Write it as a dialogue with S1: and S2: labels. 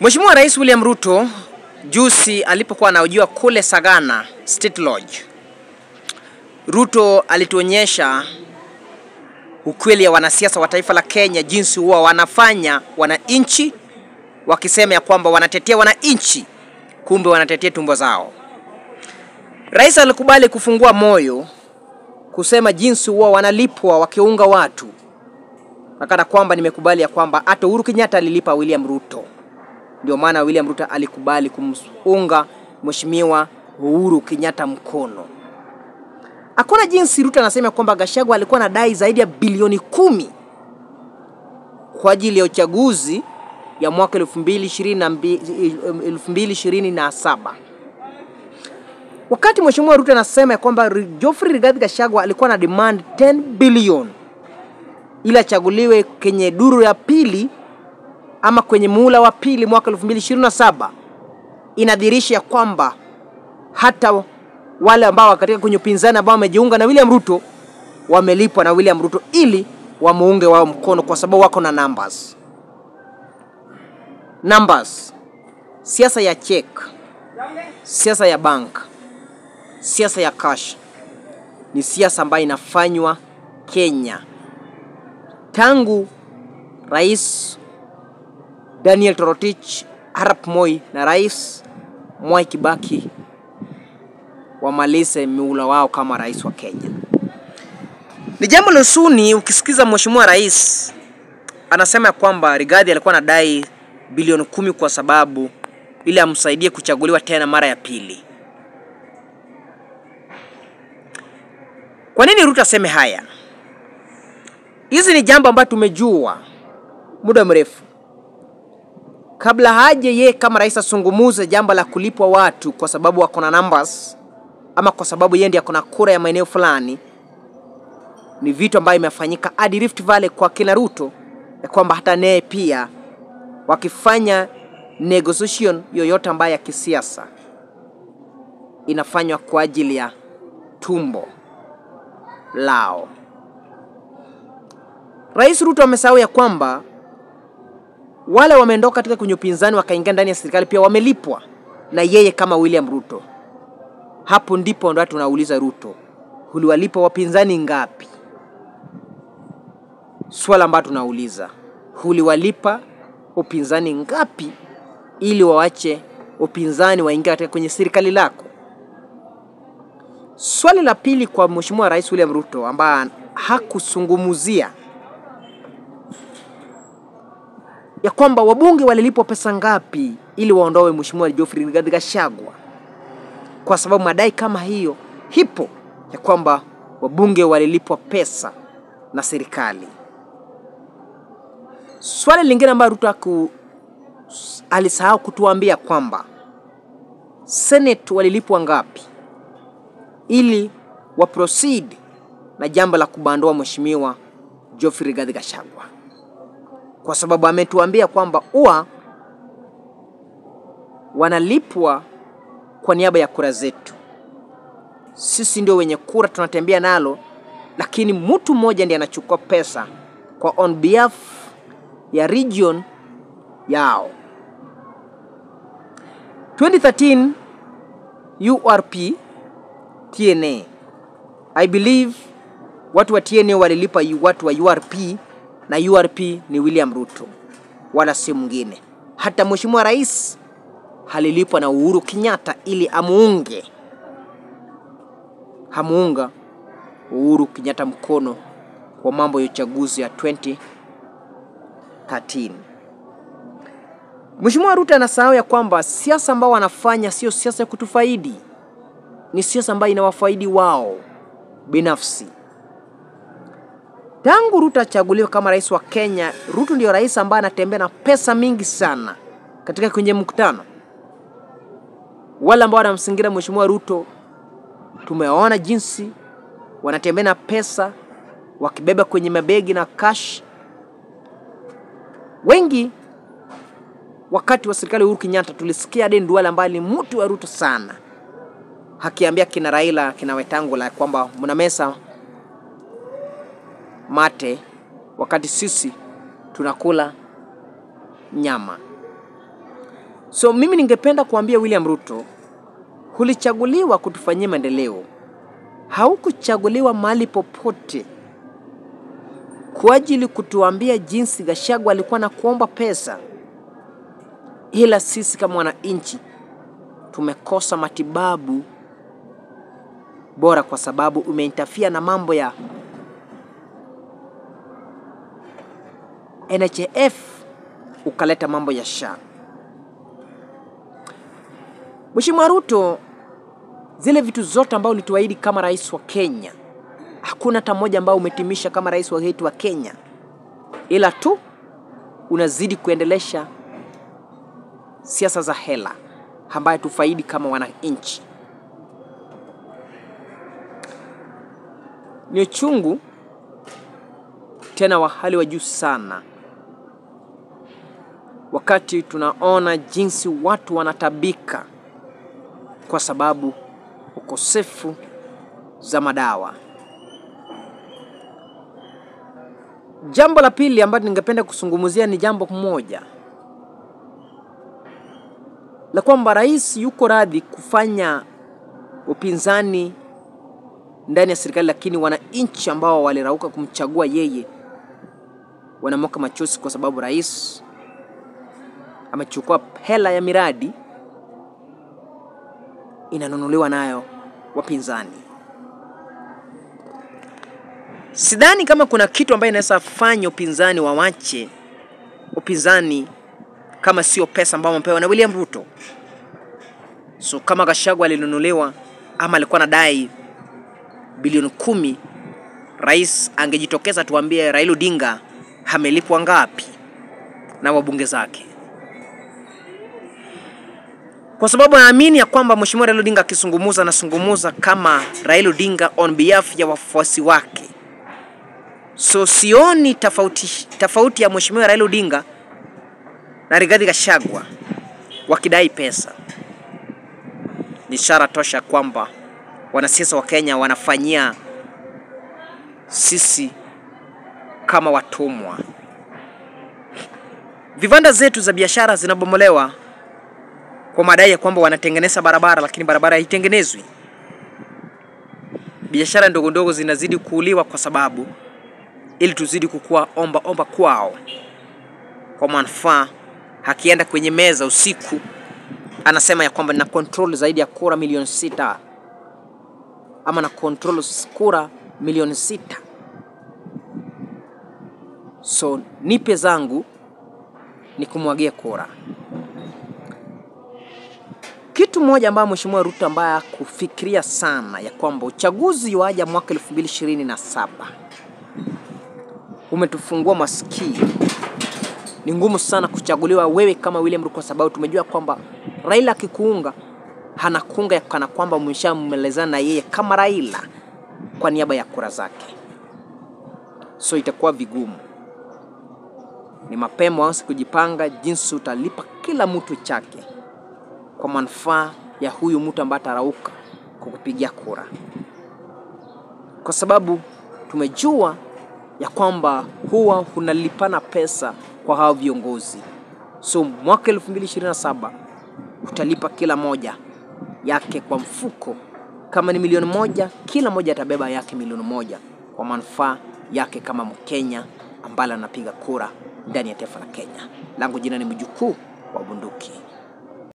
S1: Mheshimiwa Rais William Ruto juzi alipokuwa anahojiwa kule Sagana State Lodge, Ruto alituonyesha ukweli ya wanasiasa wa taifa la Kenya jinsi huwa wanafanya wananchi, wakisema ya kwamba wanatetea wananchi, kumbe wanatetea tumbo zao. Rais alikubali kufungua moyo kusema jinsi huwa wanalipwa wakiunga watu. Nakana kwamba nimekubali ya kwamba hata Uhuru Kenyatta alilipa William Ruto. Ndio maana William Ruto alikubali kumunga Mheshimiwa Uhuru Kenyatta mkono. Hakuna jinsi Ruto anasema kwamba Gachagua alikuwa anadai zaidi ya bilioni 10 kwa ajili ya uchaguzi ya mwaka 2027. Wakati Mheshimiwa Ruto anasema kwamba Geoffrey Rigathi Gachagua alikuwa na demand 10 billion ili achaguliwe kwenye duru ya pili ama kwenye muhula wa pili mwaka 2027, inadhihirisha kwamba hata wale ambao katika kwenye upinzani ambao wamejiunga na William Ruto wamelipwa na William Ruto ili wamuunge wao mkono, kwa sababu wako na numbers. Siasa ya check, siasa ya bank, siasa ya cash ni siasa ambayo inafanywa Kenya tangu Rais Daniel Toroitich Arap Moi na Rais Mwai Kibaki wamalize muhula wao kama rais wa Kenya. Ni jambo la huzuni ukisikiza Mheshimiwa Rais anasema kwamba Rigathi alikuwa anadai bilioni 10 kwa sababu ili amsaidie kuchaguliwa tena mara ya pili. Kwa nini Ruto aseme haya? Hizi ni jambo ambalo tumejua muda mrefu. Kabla haje ye kama rais asungumuze jambo la kulipwa watu kwa sababu wako na numbers ama kwa sababu yeye ndiye akona kura ya maeneo fulani, ni vitu ambavyo imefanyika hadi Rift Valley kwa kina Ruto, ya kwamba hata naye pia wakifanya negotiation yoyote ambayo ya kisiasa inafanywa kwa ajili ya tumbo lao. Rais Ruto amesahau ya kwamba wale wameondoka katika kwenye upinzani wakaingia ndani ya serikali pia wamelipwa na yeye kama William Ruto. Hapo ndipo ndo tunauliza Ruto, uliwalipa wapinzani ngapi? Swala ambalo tunauliza, uliwalipa upinzani ngapi ili waache upinzani waingie katika kwenye serikali lako? Swali la pili kwa Mheshimiwa Rais William Ruto ambaye hakusungumuzia ya kwamba wabunge walilipwa pesa ngapi ili waondoe Mheshimiwa Geoffrey Rigathi Gachagua, kwa sababu madai kama hiyo hipo ya kwamba wabunge walilipwa pesa na serikali. Swali lingine ambalo Ruto alisahau kutuambia kwamba Senate walilipwa ngapi ili wa proceed na jambo la kubandoa Mheshimiwa Geoffrey Rigathi Gachagua, kwa sababu ametuambia kwamba wanalipwa kwa niaba ya kura zetu. Sisi ndio wenye kura tunatembea nalo, lakini mtu mmoja ndiye anachukua pesa kwa on behalf ya region yao. 2013 URP TNA, I believe watu wa TNA walilipa watu wa URP, na URP ni William Ruto wala si mwingine. Hata Mheshimiwa Rais halilipwa na Uhuru Kenyatta ili hamuunga Uhuru Kenyatta mkono kwa mambo ya uchaguzi ya 2013. Mheshimiwa Ruto anasahau ya kwamba siasa ambao wanafanya sio siasa ya kutufaidi, ni siasa ambayo inawafaidi wao binafsi. Tangu Ruto achaguliwe kama rais wa Kenya, Ruto ndio rais ambaye anatembea na pesa mingi sana katika kwenye mkutano. Wale ambao wanamsingira Mheshimiwa Ruto tumeona jinsi wanatembea na pesa wakibeba kwenye mabegi na cash. Wengi wakati wa serikali Uhuru Kenyatta tulisikia Aden Duale ambaye ni mtu wa Ruto sana, hakiambia kina Raila, kina Wetangula kwamba mnamesa mate wakati sisi tunakula nyama. So mimi ningependa kuambia William Ruto, ulichaguliwa kutufanyia maendeleo. Haukuchaguliwa mahali popote kwa ajili kutuambia jinsi Gachagua alikuwa na kuomba pesa. Ila sisi kama wananchi tumekosa matibabu bora kwa sababu umeinterfere na mambo ya NHIF, ukaleta mambo ya SHA. Mheshimiwa Ruto, zile vitu zote ambao ulituahidi kama rais wa Kenya, hakuna hata moja ambao umetimisha kama rais wa Kenya. Ila tu unazidi kuendelesha siasa za hela ambayo tufaidi kama wananchi. Ni uchungu tena wa hali wa juu sana wakati tunaona jinsi watu wanatabika kwa sababu ukosefu za madawa. Jambo la pili ambalo ningependa kusungumzia ni jambo moja la kwamba rais yuko radhi kufanya upinzani ndani ya serikali, lakini wananchi ambao walirauka kumchagua yeye wanamoka machozi kwa sababu rais amechukua hela ya miradi inanunuliwa nayo wapinzani. Sidhani kama kuna kitu ambaye inaweza fanya upinzani wawache upinzani kama sio pesa ambayo wamepewa na William Ruto. So kama Gachagua alinunuliwa ama alikuwa anadai bilioni 10, rais angejitokeza tuambie Raila Odinga amelipwa ngapi na wabunge zake. Kwa sababu naamini ya kwamba Mheshimiwa Raila Odinga akisungumuza kama Raila Odinga on behalf ya wafuasi wake. So sioni tofauti ya Mheshimiwa Raila Odinga na Rigathi Gachagua wakidai pesa. Ni ishara tosha kwamba wanasiasa wa Kenya wanafanyia sisi kama watumwa. Viwanda zetu za biashara zinabomolewa kwa madai ya kwamba wanatengeneza barabara, lakini barabara haitengenezwi. Biashara ndogo ndogo zinazidi kuuliwa kwa sababu ili tuzidi kukua omba kwao. Kwa manufaa, akienda kwenye meza usiku anasema ya kwamba na control zaidi ya kura milioni 6 ama na control kura milioni 6. So nipe zangu ni kumwagia kura. Kitu moja ambayo Mheshimiwa Ruto ambaye kufikiria sana ya kwamba uchaguzi waja mwaka 2027 umetufungua masikio. Ni ngumu sana kuchaguliwa wewe kama William Ruto kwa sababu tumejua kwamba Raila akikuunga hanakuunga ya kana kwamba umeshammelezana na yeye kama Raila kwa niaba ya kura zake. So itakuwa vigumu. Ni mapema waanze kujipanga jinsi utalipa kila mtu chake kwa manufaa ya huyu mtu ambaye atarauka kukupigia kura. Kwa sababu tumejua ya kwamba huwa unalipana pesa kwa hao viongozi. So mwaka 2027 utalipa kila moja yake kwa mfuko. Kama ni milioni 1, kila moja atabeba yake milioni 1 kwa manufaa yake kama Mkenya ambaye anapiga kura ndani ya taifa la Kenya. Langu jina ni Mjukuu wa Bunduki.